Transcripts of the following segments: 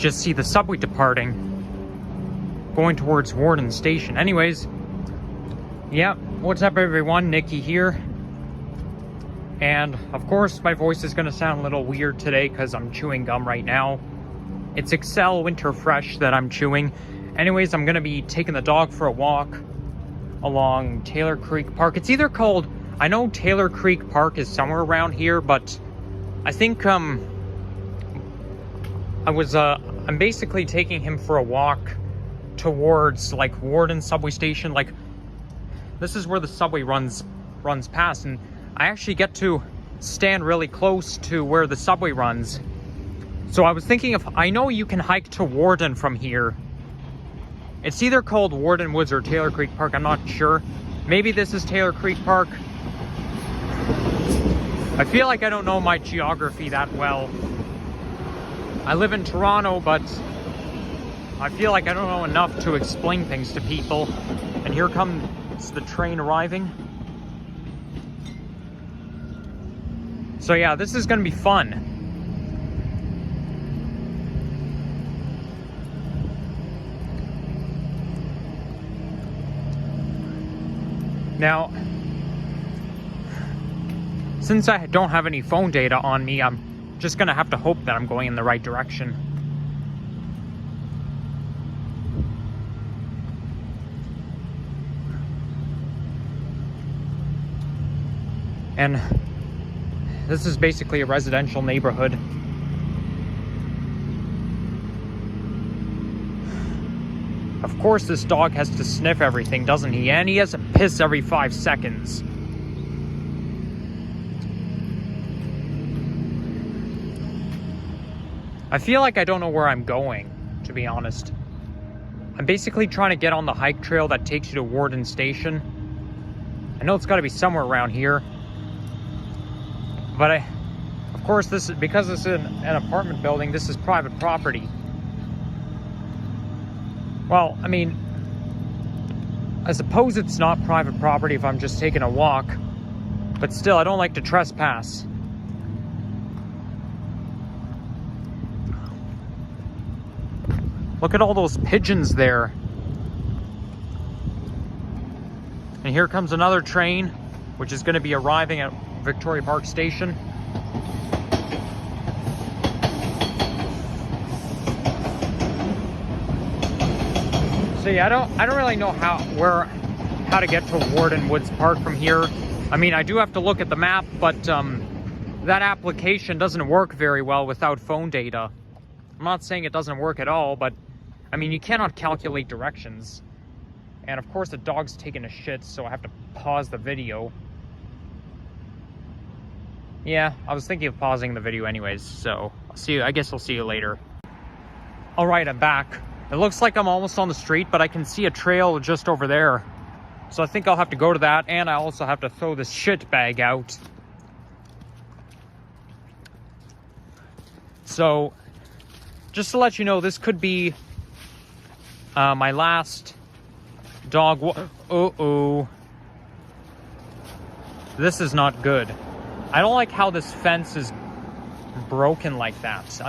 just see the subway departing, going towards Warden Station. Anyways, yeah, what's up everyone, Nikki here. And of course my voice is going to sound a little weird today because I'm chewing gum right now. It's Excel Winter Fresh that I'm chewing. Anyways, I'm going to be taking the dog for a walk along Taylor Creek Park. It's either called, I know Taylor Creek Park is somewhere around here, but I think I'm basically taking him for a walk towards like Warden Subway Station. Like, this is where the subway runs past, and I actually get to stand really close to where the subway runs. So I was thinking, if I know you can hike to Warden from here. It's either called Warden Woods or Taylor Creek Park, I'm not sure. Maybe this is Taylor Creek Park. I feel like I don't know my geography that well. I live in Toronto, but I feel like I don't know enough to explain things to people. And here comes the train arriving. So yeah, this is gonna be fun. Now, since I don't have any phone data on me, I'm just gonna have to hope that I'm going in the right direction. And this is basically a residential neighborhood. Of course, this dog has to sniff everything, doesn't he? And he has to piss every 5 seconds. I feel like I don't know where I'm going, to be honest. I'm basically trying to get on the hike trail that takes you to Warden Station. I know it's got to be somewhere around here. But of course, this is because this is an apartment building, this is private property. Well, I mean, I suppose it's not private property if I'm just taking a walk, but still, I don't like to trespass. Look at all those pigeons there. And here comes another train, which is going to be arriving at Victoria Park Station. So yeah, I don't really know how to get to Warden Woods Park from here. I mean, I do have to look at the map, but that application doesn't work very well without phone data. I'm not saying it doesn't work at all, but I mean, you cannot calculate directions. And of course the dog's taking a shit, so I have to pause the video. Yeah, I was thinking of pausing the video anyways, so I guess I'll see you later. All right, I'm back. It looks like I'm almost on the street, but I can see a trail just over there. So I think I'll have to go to that, and I also have to throw this shit bag out. So, just to let you know, this could be my last dog. Uh-oh. This is not good. I don't like how this fence is broken like that.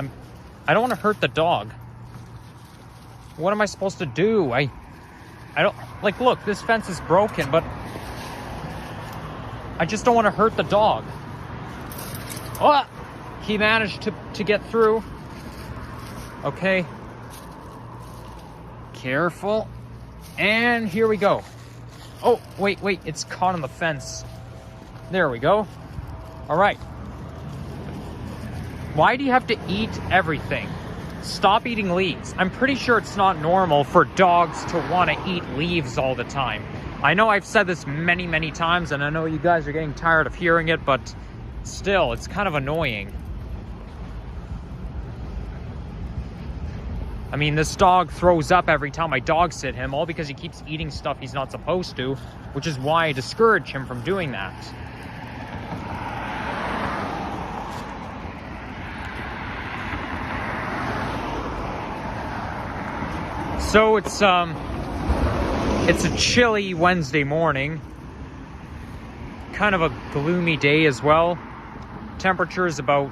I don't want to hurt the dog. What am I supposed to do? I don't, like, look, this fence is broken, but I just don't want to hurt the dog. Oh, he managed to get through. Okay. Careful. And here we go. Oh, wait, it's caught on the fence. There we go. All right. Why do you have to eat everything? Stop eating leaves. I'm pretty sure it's not normal for dogs to want to eat leaves all the time. I know I've said this many, many times, and I know you guys are getting tired of hearing it, but still, it's kind of annoying. I mean, this dog throws up every time I dog sit him, all because he keeps eating stuff he's not supposed to, which is why I discourage him from doing that. So it's a chilly Wednesday morning, kind of a gloomy day as well. Temperature is about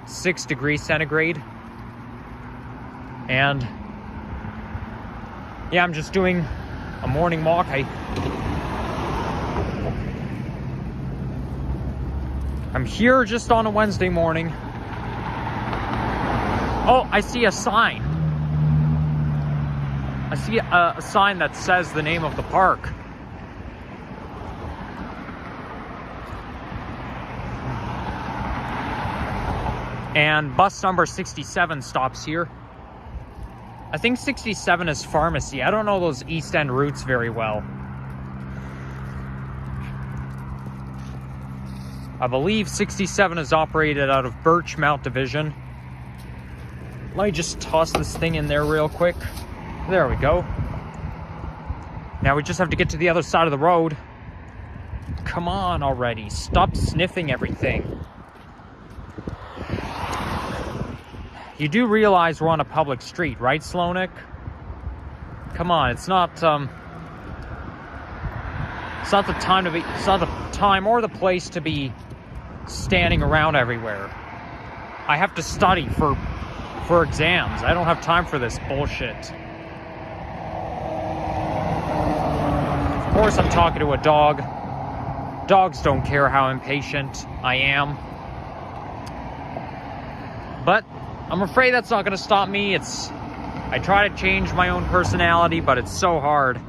6 degrees centigrade. And yeah, I'm just doing a morning walk. I'm here just on a Wednesday morning. Oh, I see a sign. I see a sign that says the name of the park. And bus number 67 stops here. I think 67 is pharmacy. I don't know those East End routes very well. I believe 67 is operated out of Birchmount Division. Let me just toss this thing in there real quick. There we go. Now we just have to get to the other side of the road. Come on already. Stop sniffing everything. You do realize we're on a public street, right, Slonik? Come on, it's not the time to be, it's not the time or the place to be standing around everywhere. I have to study for exams. I don't have time for this bullshit. Of course I'm talking to a dog. Dogs don't care how impatient I am. But I'm afraid that's not going to stop me. I try to change my own personality, but it's so hard.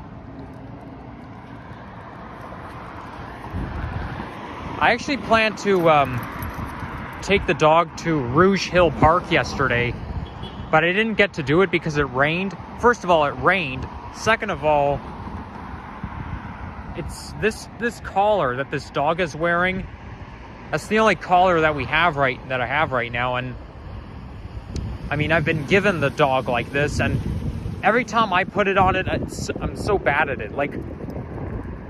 I actually planned to take the dog to Rouge Hill Park yesterday, but I didn't get to do it because it rained. First of all, it rained. Second of all, it's this collar that this dog is wearing. That's the only collar that I have right now, and I mean, I've been given the dog like this, and every time I put it on it, I'm so bad at it. Like,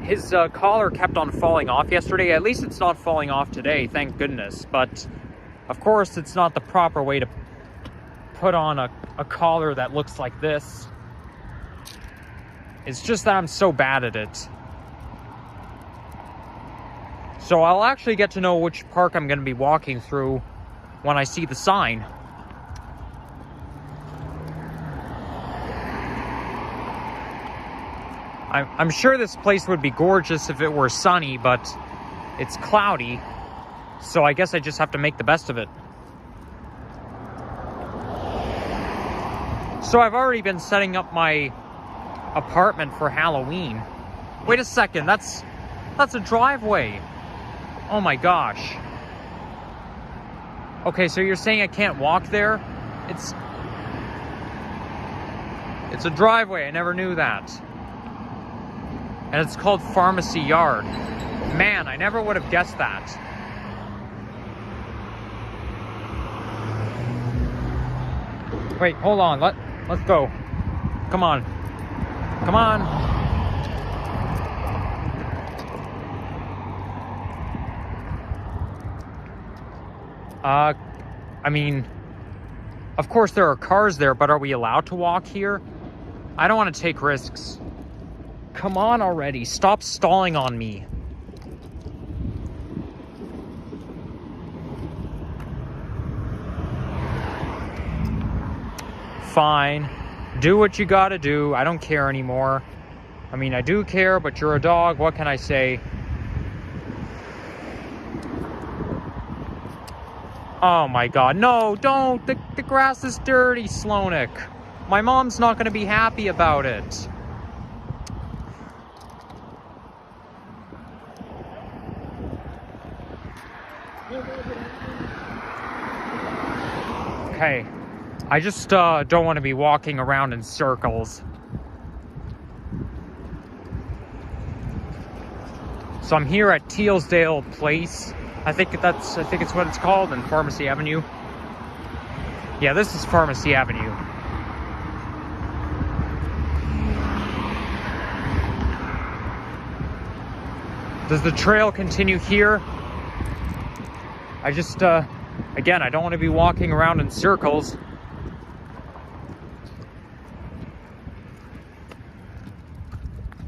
his collar kept on falling off yesterday. At least it's not falling off today, thank goodness. But, of course, it's not the proper way to put on a collar that looks like this. It's just that I'm so bad at it. So I'll actually get to know which park I'm going to be walking through when I see the sign. I'm sure this place would be gorgeous if it were sunny, but it's cloudy, so I guess I just have to make the best of it. So I've already been setting up my apartment for Halloween. Wait a second, that's a driveway. Oh my gosh. Okay, so you're saying I can't walk there? It's a driveway, I never knew that. And it's called Pharmacy Yard. Man, I never would have guessed that. Wait, hold on. Let's go. Come on. Come on. I mean, of course there are cars there, but are we allowed to walk here? I don't want to take risks. Come on already. Stop stalling on me. Fine. Do what you gotta do. I don't care anymore. I mean, I do care, but you're a dog. What can I say? Oh my god. No, don't. The grass is dirty, Slonik. My mom's not gonna be happy about it. Okay, I just don't want to be walking around in circles. So I'm here at Tealsdale Place. I think it's what it's called, in Pharmacy Avenue. Yeah, this is Pharmacy Avenue. Does the trail continue here? I just, again, I don't want to be walking around in circles.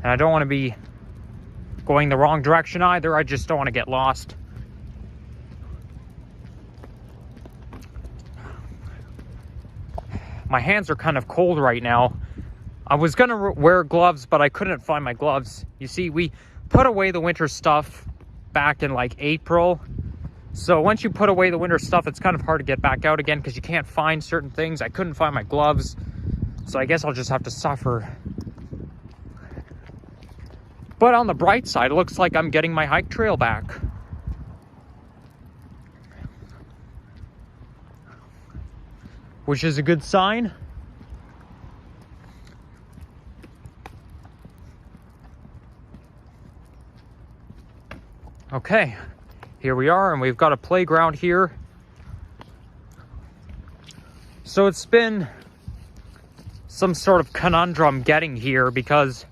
And I don't want to be going the wrong direction either. I just don't want to get lost. my hands are kind of cold right now. I was gonna wear gloves, but I couldn't find my gloves. You see, we put away the winter stuff back in like April. So once you put away the winter stuff, it's kind of hard to get back out again because you can't find certain things. I couldn't find my gloves, so I guess I'll just have to suffer. But on the bright side, it looks like I'm getting my hike trail back. Which is a good sign. Okay, here we are, and we've got a playground here. So it's been some sort of conundrum getting here because,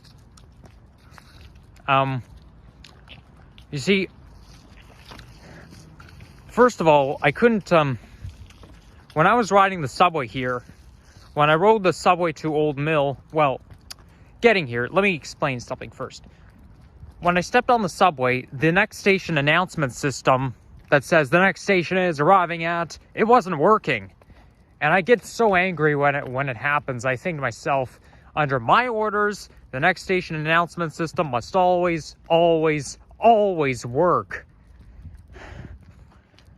you see, first of all, I couldn't, when I was riding the subway here, when I rode the subway to Old Mill, well, getting here, let me explain something first. When I stepped on the subway, the next station announcement system that says the next station is arriving at, it wasn't working. And I get so angry when it happens. I think to myself, under my orders, the next station announcement system must always, always, always work.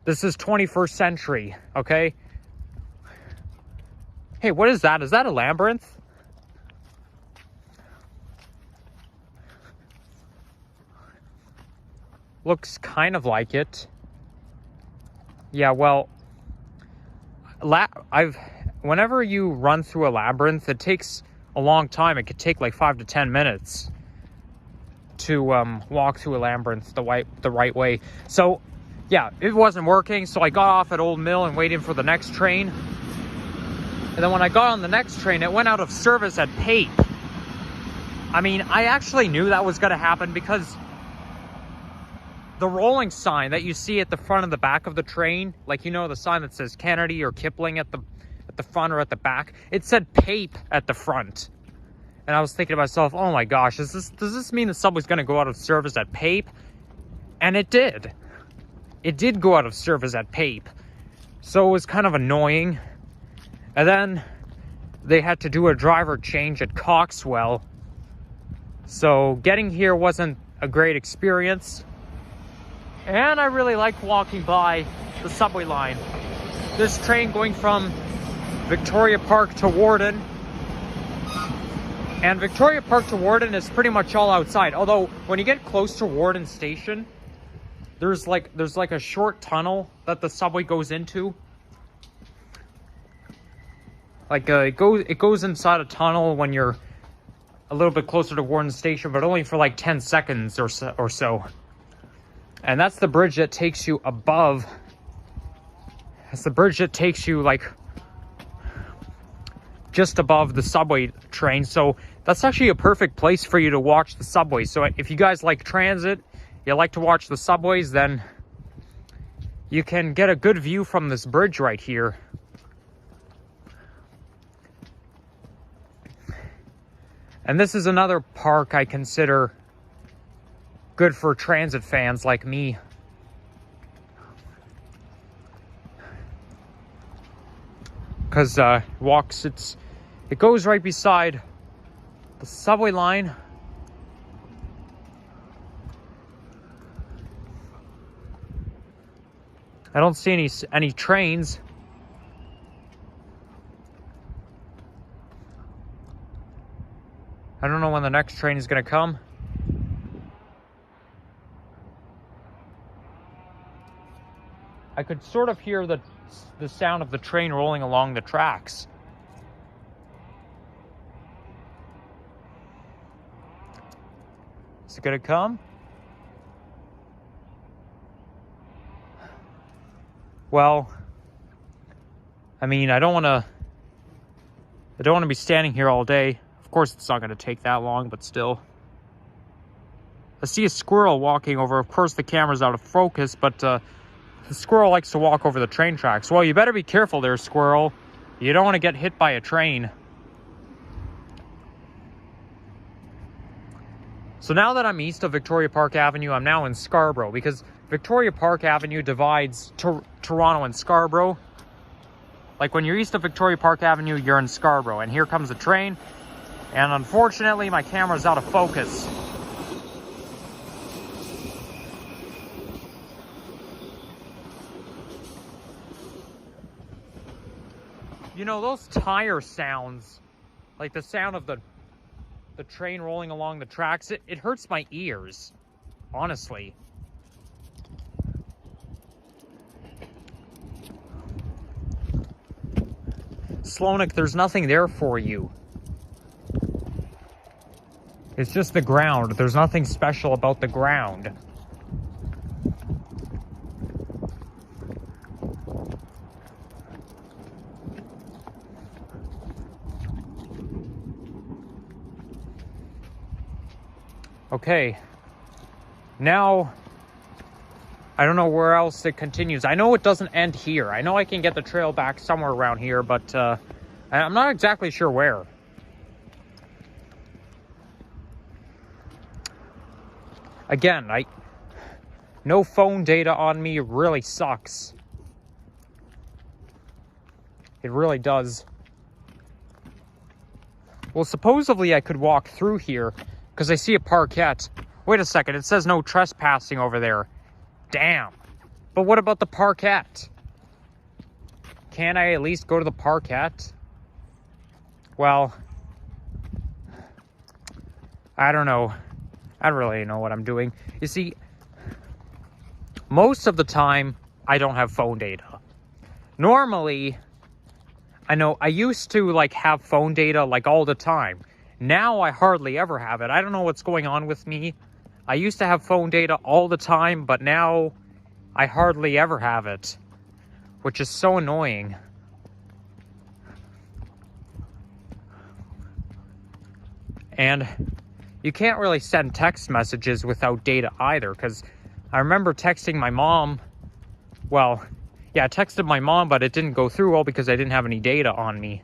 This is 21st century, okay? Hey, what is that? Is that a labyrinth? Looks kind of like it. Yeah, well, whenever you run through a labyrinth, it takes a long time. It could take like 5 to 10 minutes to walk through a labyrinth the right way. So, yeah, it wasn't working. So I got off at Old Mill and waited for the next train. And then when I got on the next train, it went out of service at Pape. I mean, I actually knew that was going to happen because the rolling sign that you see at the front and the back of the train, like, you know, the sign that says Kennedy or Kipling at the front or at the back, it said Pape at the front. And I was thinking to myself, oh my gosh, does this mean the subway's going to go out of service at Pape? And it did. It did go out of service at Pape. So it was kind of annoying. And then they had to do a driver change at Coxwell. So getting here wasn't a great experience. And I really like walking by the subway line. This train going from Victoria Park to Warden. And Victoria Park to Warden is pretty much all outside. Although when you get close to Warden Station, there's like a short tunnel that the subway goes into. Like it goes inside a tunnel when you're a little bit closer to Warden Station, but only for like 10 seconds or so. And that's the bridge that takes you above. That's the bridge that takes you like just above the subway train. So that's actually a perfect place for you to watch the subway. So if you guys like transit, you like to watch the subways, then you can get a good view from this bridge right here. And this is another park I consider good for transit fans like me. Because it goes right beside the subway line. I don't see any trains. I don't know when the next train is going to come. I could sort of hear the sound of the train rolling along the tracks. Is it going to come? Well, I mean, I don't want to be standing here all day. Of course, it's not going to take that long, but still. I see a squirrel walking over. Of course, the camera's out of focus, but the squirrel likes to walk over the train tracks. Well, you better be careful there, squirrel. You don't want to get hit by a train. So now that I'm east of Victoria Park Avenue, I'm now in Scarborough, because Victoria Park Avenue divides Toronto and Scarborough. Like when you're east of Victoria Park Avenue, you're in Scarborough, and here comes a train, and unfortunately my camera's out of focus. You know, those tire sounds, like the sound of the train rolling along the tracks, it hurts my ears, honestly. Slonik, there's nothing there for you. It's just the ground. There's nothing special about the ground. Okay, now, I don't know where else it continues. I know it doesn't end here. I know I can get the trail back somewhere around here, but I'm not exactly sure where. Again, no phone data on me really sucks. It really does. Well, supposedly I could walk through here, because I see a parkette. Wait a second, it says no trespassing over there. Damn. But what about the parkette? Can't I at least go to the parkette? Well, I don't know. I don't really know what I'm doing. You see, most of the time, I don't have phone data. Normally, I know I used to like have phone data like all the time. Now I hardly ever have it. I don't know what's going on with me. I used to have phone data all the time, but now I hardly ever have it, which is so annoying. And you can't really send text messages without data either, because I remember texting my mom. Well, yeah, I texted my mom, but it didn't go through well because I didn't have any data on me.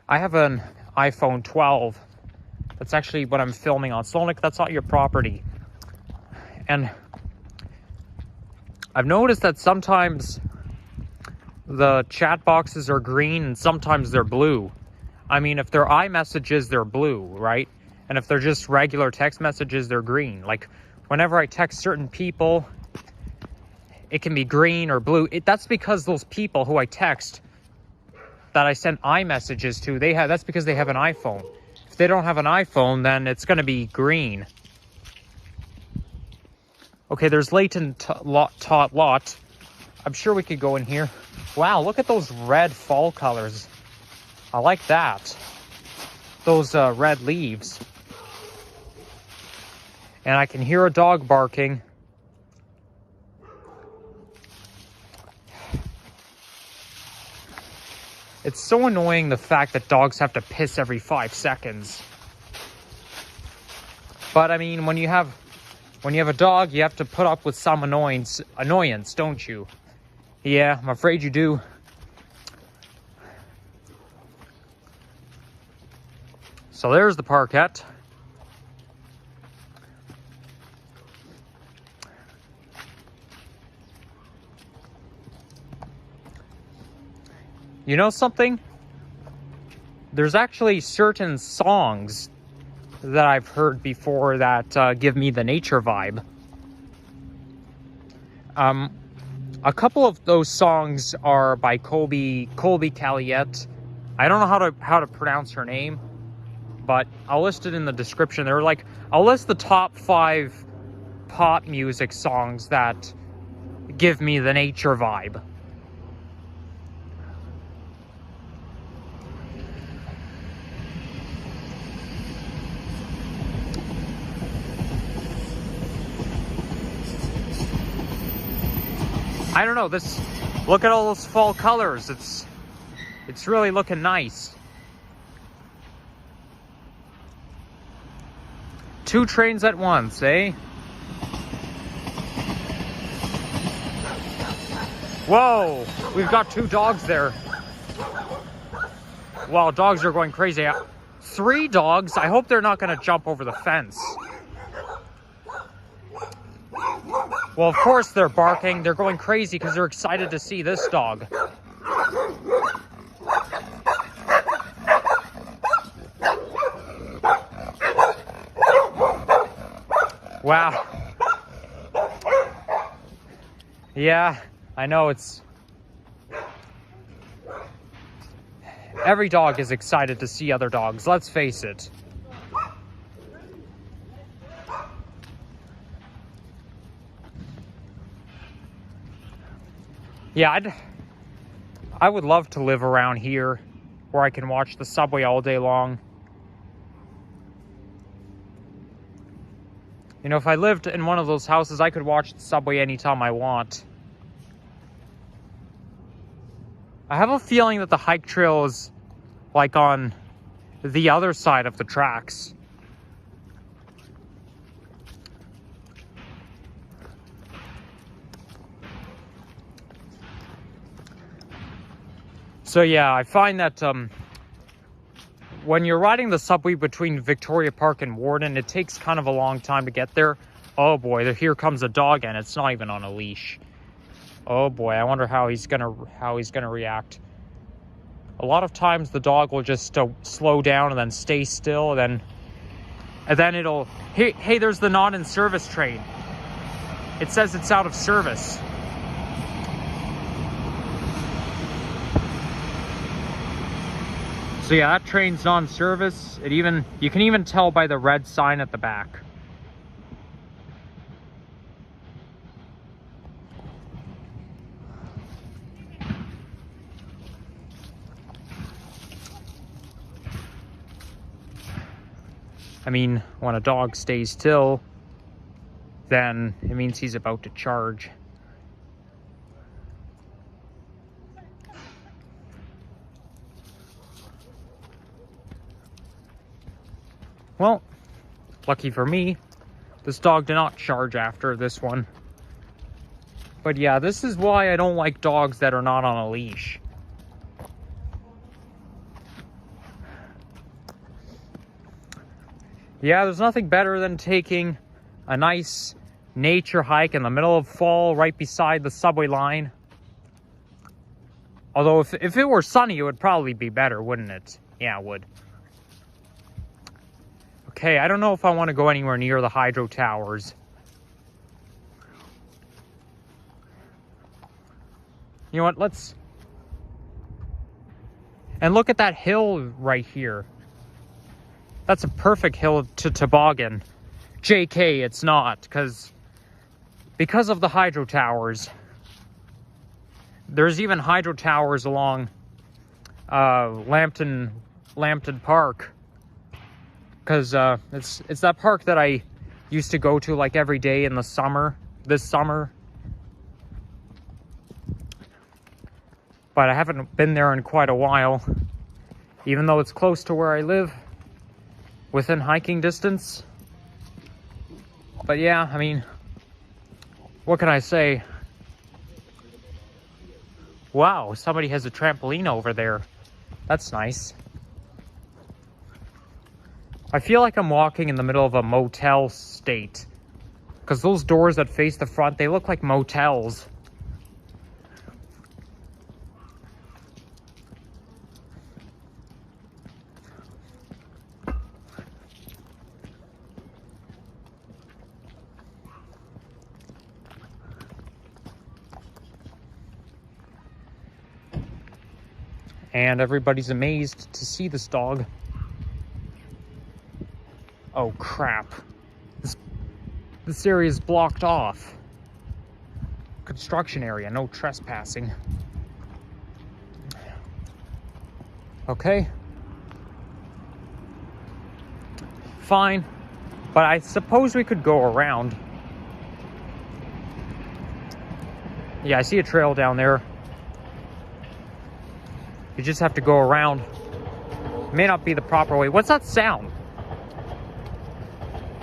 I have an iPhone 12. That's actually what I'm filming on. Slonik, that's not your property. And I've noticed that sometimes the chat boxes are green and sometimes they're blue. I mean, if they're iMessages, they're blue, right? And if they're just regular text messages, they're green. Like, whenever I text certain people, it can be green or blue. That's because those people who I text that I send iMessages to, that's because they have an iPhone. If they don't have an iPhone, then it's going to be green. Okay, there's latent lot. I'm sure we could go in here. Wow, look at those red fall colors. I like that. Those red leaves. And I can hear a dog barking. It's so annoying, the fact that dogs have to piss every 5 seconds. But I mean, when you have a dog, you have to put up with some annoyance, don't you? Yeah, I'm afraid you do. So there's the parkette. You know something? There's actually certain songs that I've heard before that give me the nature vibe. A couple of those songs are by Colbie Caillat. I don't know how to pronounce her name, but I'll list it in the description. They're like, I'll list the top 5 pop music songs that give me the nature vibe. I don't know, look at all those fall colors. It's really looking nice. 2 trains at once, eh? Whoa, we've got 2 dogs there. Wow, dogs are going crazy. 3 dogs? I hope they're not gonna jump over the fence. Well, of course they're barking. They're going crazy because they're excited to see this dog. Wow. Yeah, I know it's... Every dog is excited to see other dogs, let's face it. Yeah, I would love to live around here where I can watch the subway all day long. You know, if I lived in one of those houses, I could watch the subway anytime I want. I have a feeling that the hike trail is like on the other side of the tracks. So yeah, I find that when you're riding the subway between Victoria Park and Warden, it takes kind of a long time to get there. Oh boy, here comes a dog and it's not even on a leash. Oh boy, I wonder how he's gonna react. A lot of times the dog will just slow down and then stay still, and then it'll... Hey, there's the not in service train. It says it's out of service. So yeah, that train's not in service. You can even tell by the red sign at the back. I mean, when a dog stays still, then it means he's about to charge. Well, lucky for me, this dog did not charge after this one. But yeah, this is why I don't like dogs that are not on a leash. Yeah, there's nothing better than taking a nice nature hike in the middle of fall right beside the subway line. Although if it were sunny, it would probably be better, wouldn't it? Yeah, it would. Okay, I don't know if I want to go anywhere near the hydro towers. You know what, let's... And look at that hill right here. That's a perfect hill to toboggan. JK, it's not, because of the hydro towers. There's even hydro towers along Lambton Park. Because it's that park that I used to go to like every day in the summer, this summer. But I haven't been there in quite a while, even though it's close to where I live, within hiking distance. But yeah, I mean, what can I say? Wow, somebody has a trampoline over there. That's nice. I feel like I'm walking in the middle of a motel state, because those doors that face the front, they look like motels. And everybody's amazed to see this dog. Oh crap. This area is blocked off. Construction area, no trespassing. Okay. Fine. But I suppose we could go around. Yeah, I see a trail down there. You just have to go around. It may not be the proper way. What's that sound?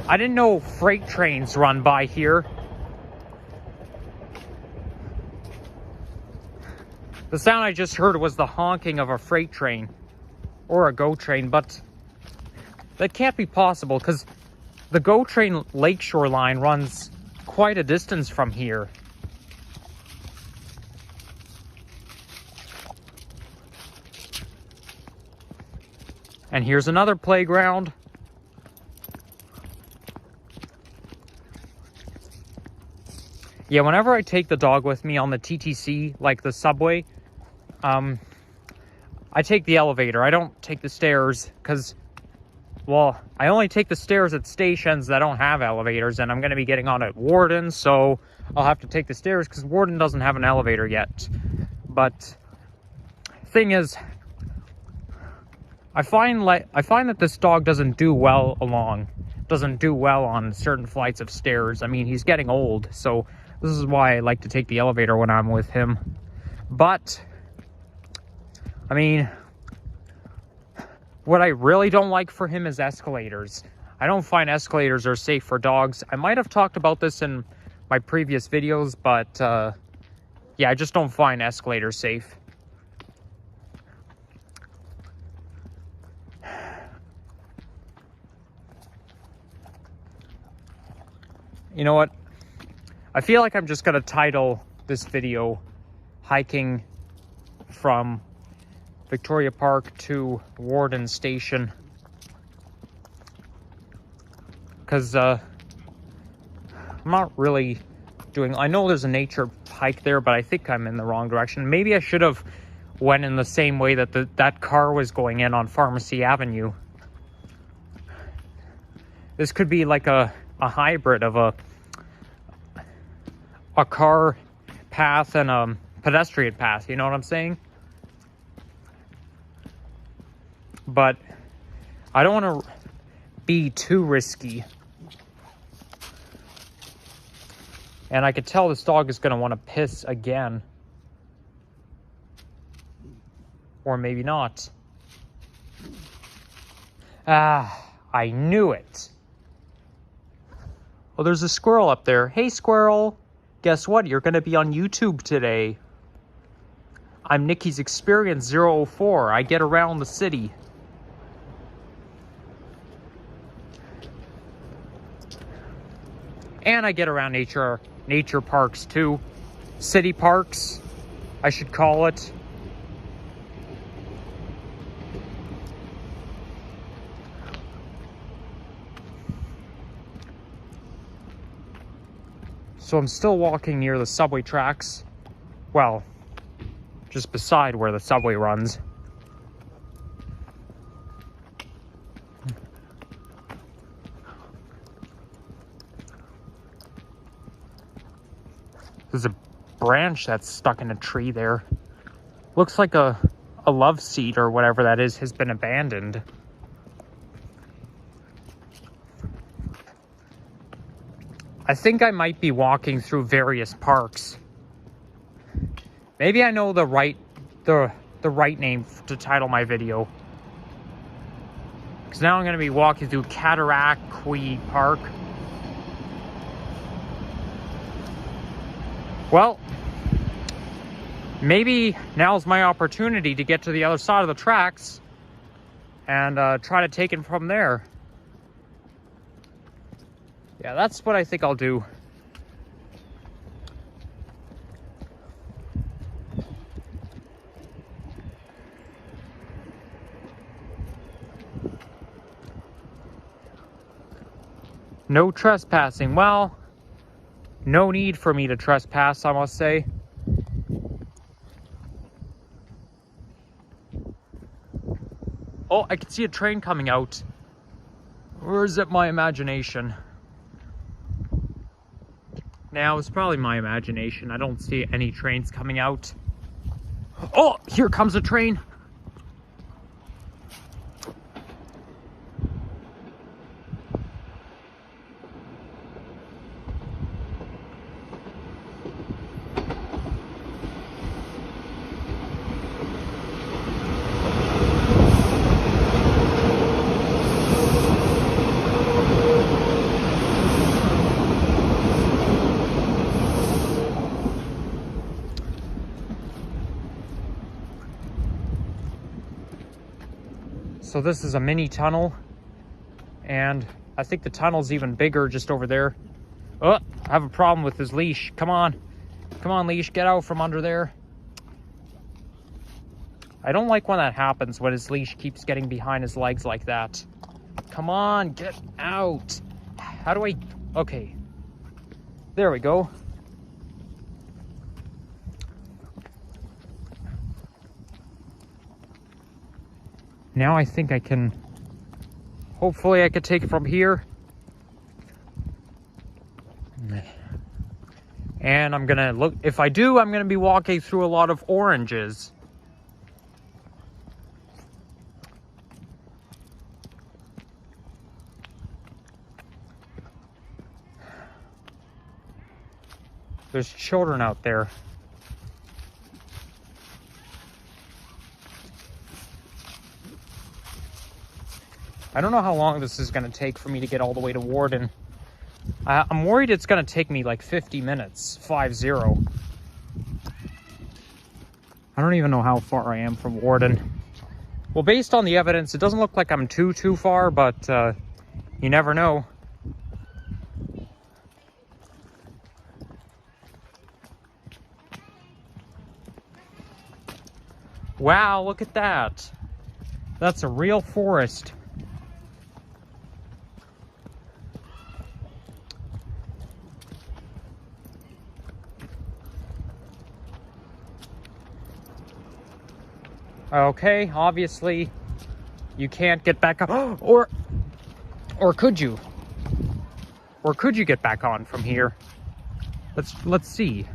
I didn't know freight trains run by here. The sound I just heard was the honking of a freight train. Or a GO train, but that can't be possible because the GO train Lakeshore line runs quite a distance from here. And here's another playground. Yeah, whenever I take the dog with me on the TTC, like the subway, I take the elevator. I don't take the stairs because, well, I only take the stairs at stations that don't have elevators, and I'm going to be getting on at Warden, so I'll have to take the stairs because Warden doesn't have an elevator yet. But thing is, I find that this dog doesn't do well on certain flights of stairs. I mean, he's getting old, so this is why I like to take the elevator when I'm with him. But I mean, what I really don't like for him is escalators. I don't find escalators are safe for dogs. I might have talked about this in my previous videos, but yeah, I just don't find escalators safe. You know what? I feel like I'm just going to title this video Hiking from Victoria Park to Warden Station. Because I'm not really doing... I know there's a nature hike there, but I think I'm in the wrong direction. Maybe I should have went in the same way that that car was going in on Pharmacy Avenue. This could be like a hybrid of a car path and a pedestrian path, you know what I'm saying? But I don't want to be too risky. And I could tell this dog is going to want to piss again. Or maybe not. Ah, I knew it. Oh, there's a squirrel up there. Hey, squirrel. Guess what? You're going to be on YouTube today. I'm Nikki's Experience 004. I get around the city. And I get around nature parks too. City parks, I should call it. So I'm still walking near the subway tracks. Well, just beside where the subway runs. There's a branch that's stuck in a tree there. Looks like a love seat or whatever that is has been abandoned. I think I might be walking through various parks. Maybe I know the right name to title my video. Because now I'm going to be walking through Caillat Park. Well, maybe now's my opportunity to get to the other side of the tracks and try to take it from there. Yeah, that's what I think I'll do. No trespassing. Well, no need for me to trespass, I must say. Oh, I can see a train coming out. Or is it my imagination? Now, it's probably my imagination. I don't see any trains coming out. Oh, here comes a train. So this is a mini tunnel, and I think the tunnel's even bigger just over there. Oh, I have a problem with his leash. Come on. Come on, leash. Get out from under there. I don't like when that happens, when his leash keeps getting behind his legs like that. Come on, get out. How do I... Okay. There we go. Now I think I can... Hopefully I could take it from here. And I'm gonna look... If I do, I'm gonna be walking through a lot of oranges. There's children out there. I don't know how long this is going to take for me to get all the way to Warden. I'm worried it's going to take me like 50 minutes. 50. I don't even know how far I am from Warden. Well, based on the evidence, it doesn't look like I'm too far, but you never know. Wow, look at that. That's a real forest. Okay, obviously you can't get back on. Or could you? Or could you get back on from here? Let's see.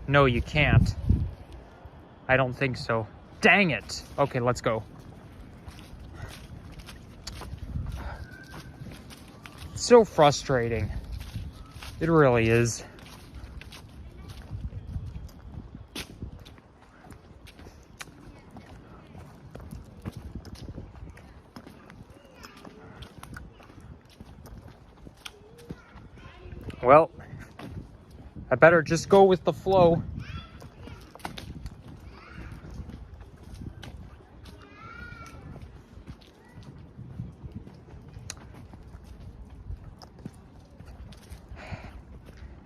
No, you can't. I don't think so. Dang it. Okay, let's go. It's so frustrating. It really is. Well, I better just go with the flow.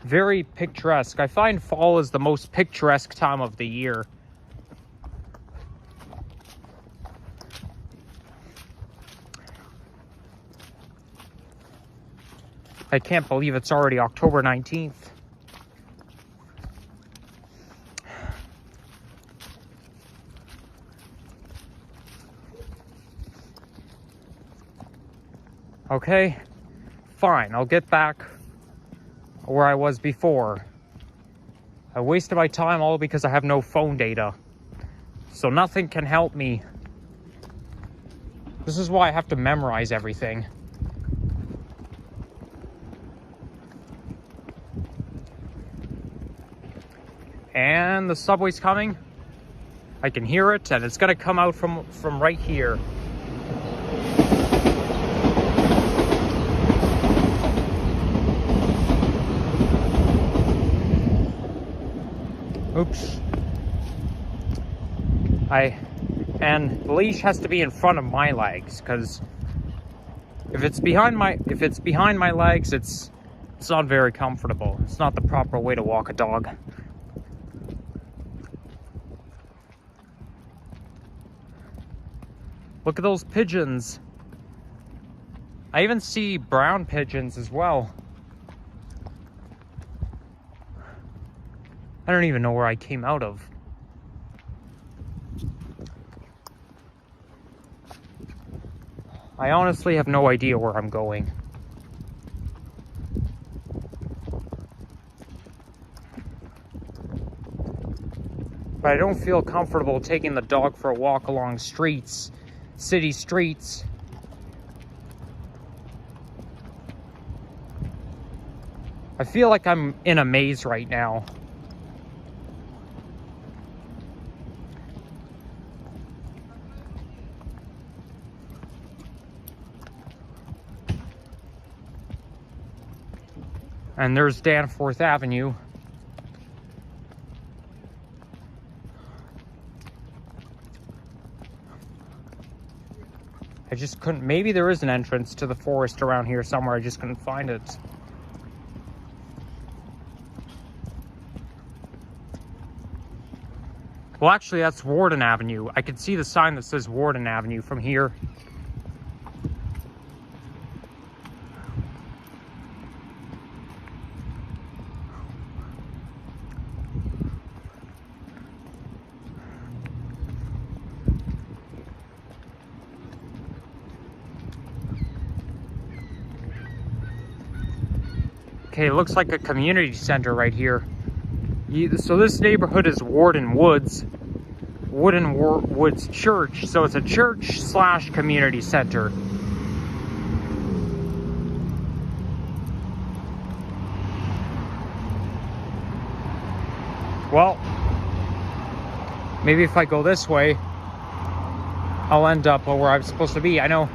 Very picturesque. I find fall is the most picturesque time of the year. I can't believe it's already October 19th. Okay, fine, I'll get back where I was before. I wasted my time all because I have no phone data. So nothing can help me. This is why I have to memorize everything. And the subway's coming. I can hear it, and it's gonna come out from right here. Oops. And the leash has to be in front of my legs, because if it's behind my legs, it's not very comfortable. It's not the proper way to walk a dog. Look at those pigeons. I even see brown pigeons as well. I don't even know where I came out of. I honestly have no idea where I'm going. But I don't feel comfortable taking the dog for a walk along streets, city streets. I feel like I'm in a maze right now. And there's Danforth Avenue. I just couldn't. Maybe there is an entrance to the forest around here somewhere. I just couldn't find it. Well, actually, that's Warden Avenue. I can see the sign that says Warden Avenue from here. Okay, it looks like a community center right here. So this neighborhood is Warden Woods. Woods Church. So it's a church slash community center. Well, maybe if I go this way, I'll end up where I'm supposed to be. I know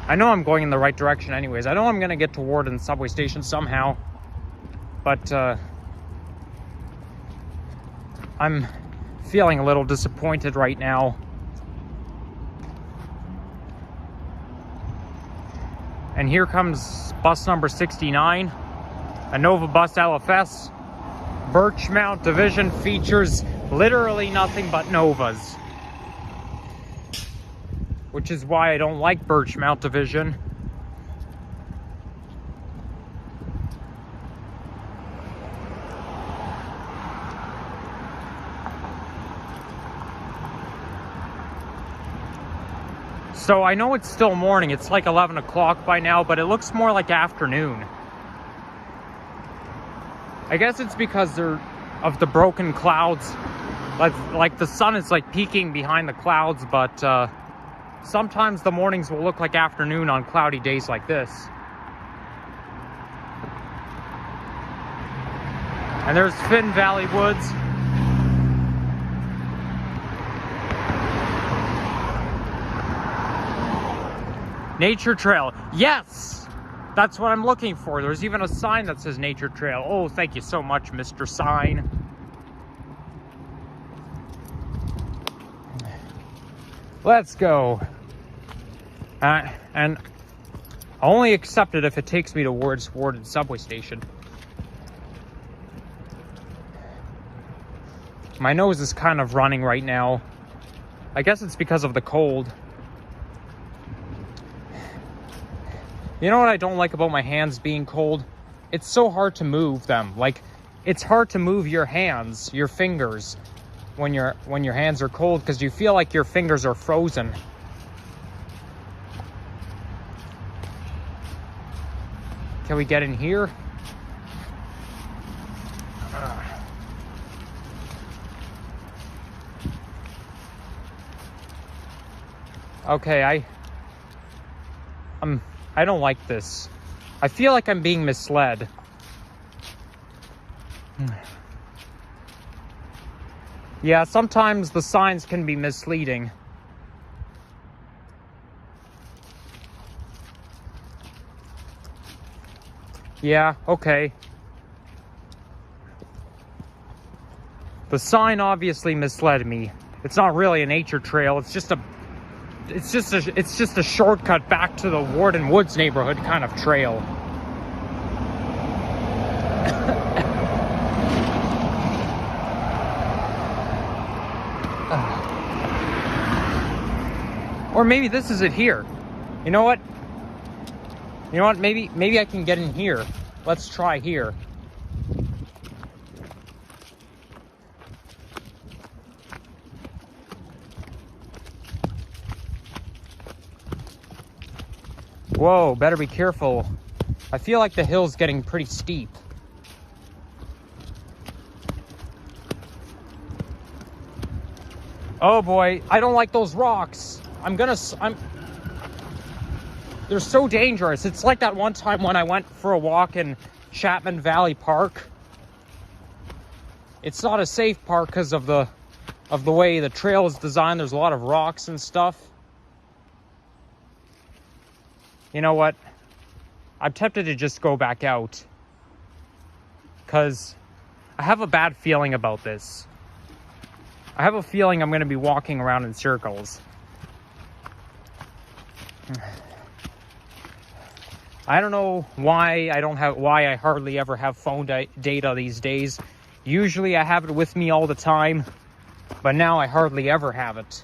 I'm going in the right direction anyways. I know I'm gonna get to Warden Subway Station somehow. But I'm feeling a little disappointed right now. And here comes bus number 69, a Nova Bus LFS. Birchmount Division features literally nothing but Novas. Which is why I don't like Birchmount Division. So I know it's still morning, it's like 11 o'clock by now, but it looks more like afternoon. I guess it's because of the broken clouds. Like the sun is like peeking behind the clouds, but sometimes the mornings will look like afternoon on cloudy days like this. And there's Finn Valley Woods. Nature Trail. Yes! That's what I'm looking for. There's even a sign that says Nature Trail. Oh, thank you so much, Mr. Sign. Let's go. And I'll only accept it if it takes me towards Warden Subway Station. My nose is kind of running right now. I guess it's because of the cold. You know what I don't like about my hands being cold? It's so hard to move them. Like, it's hard to move your hands, your fingers, when your hands are cold, because you feel like your fingers are frozen. Can we get in here? Okay, I don't like this. I feel like I'm being misled. Yeah, sometimes the signs can be misleading. Yeah, okay. The sign obviously misled me. It's not really a nature trail, it's just a shortcut back to the Warden Woods neighborhood kind of trail. Or maybe this is it here. You know what? Maybe I can get in here. Let's try here. Whoa, better be careful. I feel like the hill's getting pretty steep. Oh boy, I don't like those rocks. They're so dangerous. It's like that one time when I went for a walk in Chapman Valley Park. It's not a safe park because of the way the trail is designed. There's a lot of rocks and stuff. You know what? I'm tempted to just go back out. Because I have a bad feeling about this. I have a feeling I'm going to be walking around in circles. I don't know why I hardly ever have phone data these days. Usually I have it with me all the time, but now I hardly ever have it.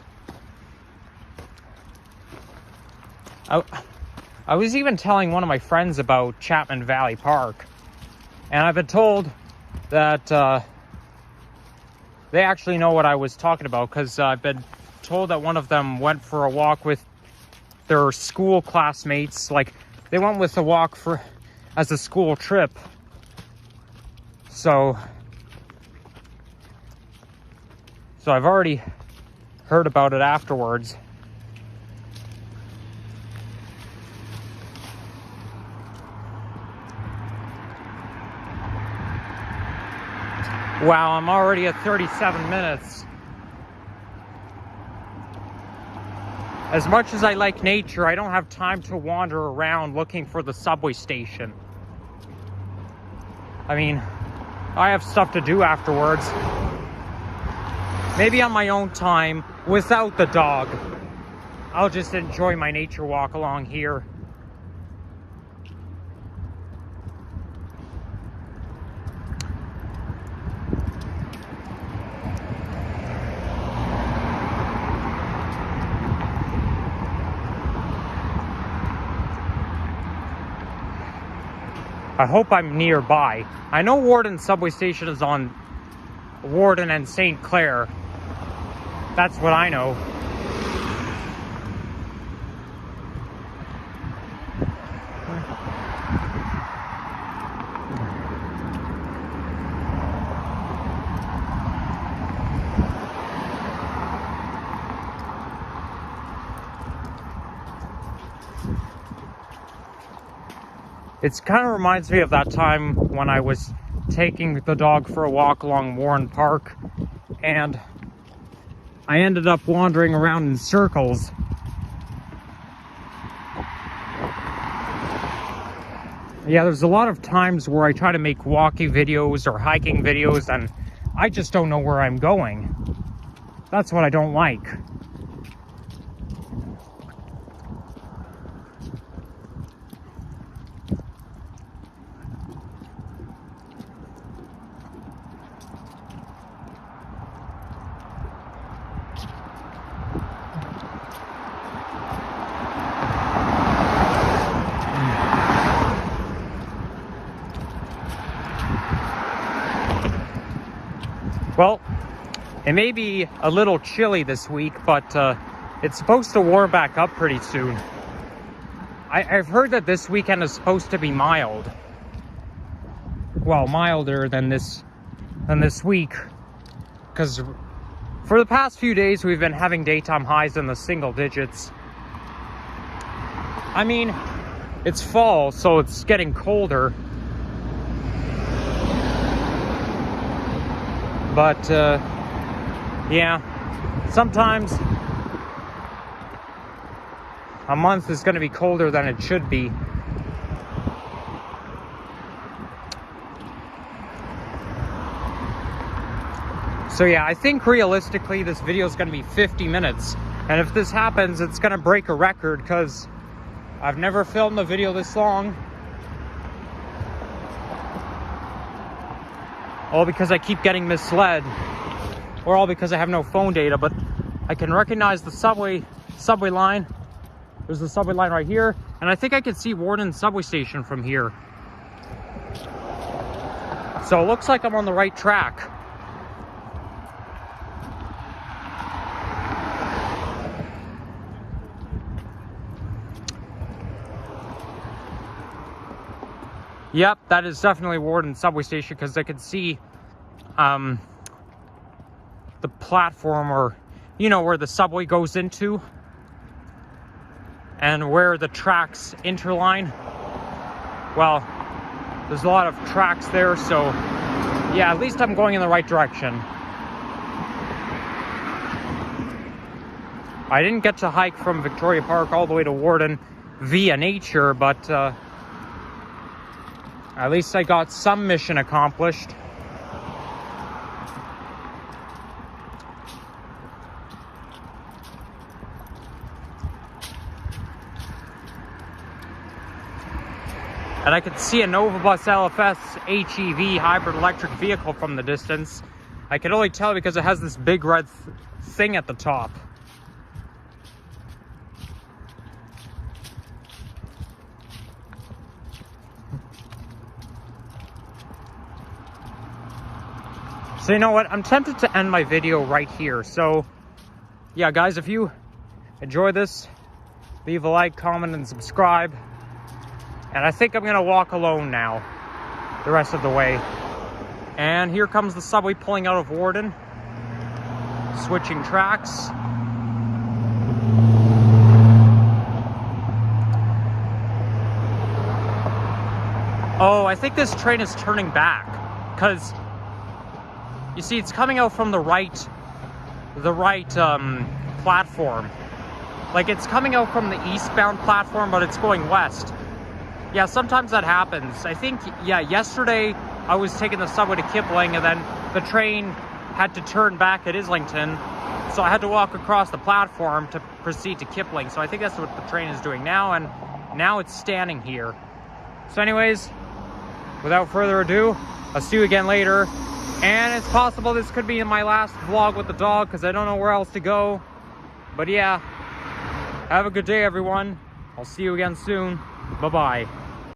I was even telling one of my friends about Chapman Valley Park, and I've been told that they actually know what I was talking about, because I've been told that one of them went for a walk with their school classmates. Like, they went with a walk as a school trip. So I've already heard about it afterwards. Wow, I'm already at 37 minutes. As much as I like nature, I don't have time to wander around looking for the subway station. I mean, I have stuff to do afterwards. Maybe on my own time, without the dog. I'll just enjoy my nature walk along here. I hope I'm nearby. I know Warden Subway Station is on Warden and St. Clair. That's what I know. It kind of reminds me of that time when I was taking the dog for a walk along Warden Park, and I ended up wandering around in circles. Yeah, there's a lot of times where I try to make walking videos or hiking videos and I just don't know where I'm going. That's what I don't like. Well, it may be a little chilly this week, but it's supposed to warm back up pretty soon. I've heard that this weekend is supposed to be mild. Well, milder than this week. Because for the past few days, we've been having daytime highs in the single digits. I mean, it's fall, so it's getting colder. But, yeah, sometimes a month is going to be colder than it should be. So yeah, I think realistically this video is going to be 50 minutes. And if this happens, it's going to break a record because I've never filmed a video this long. All because I keep getting misled, or all because I have no phone data, but I can recognize the subway line. There's the subway line right here, and I think I can see Warden Subway Station from here. So it looks like I'm on the right track. Yep, that is definitely Warden Subway Station because I can see the platform, or, you know, where the subway goes into and where the tracks interline. Well, there's a lot of tracks there, so yeah, at least I'm going in the right direction. I didn't get to hike from Victoria Park all the way to Warden via nature, but at least I got some mission accomplished. And I could see a Novabus LFS HEV hybrid electric vehicle from the distance. I could only tell because it has this big red thing at the top. So you know what? I'm tempted to end my video right here. So yeah, guys, if you enjoy this, leave a like, comment, and subscribe. And I think I'm gonna walk alone now the rest of the way. And here comes the subway pulling out of Warden, switching tracks. Oh, I think this train is turning back, because you see it's coming out from the right platform. Like, it's coming out from the eastbound platform, but it's going west. Yeah, sometimes that happens. I think, yeah, yesterday I was taking the subway to Kipling, and then the train had to turn back at Islington, so I had to walk across the platform to proceed to Kipling. So I think that's what the train is doing now, and now it's standing here. So anyways, without further ado, I'll see you again later. And it's possible this could be my last vlog with the dog, because I don't know where else to go. But yeah, have a good day, everyone. I'll see you again soon. Bye-bye.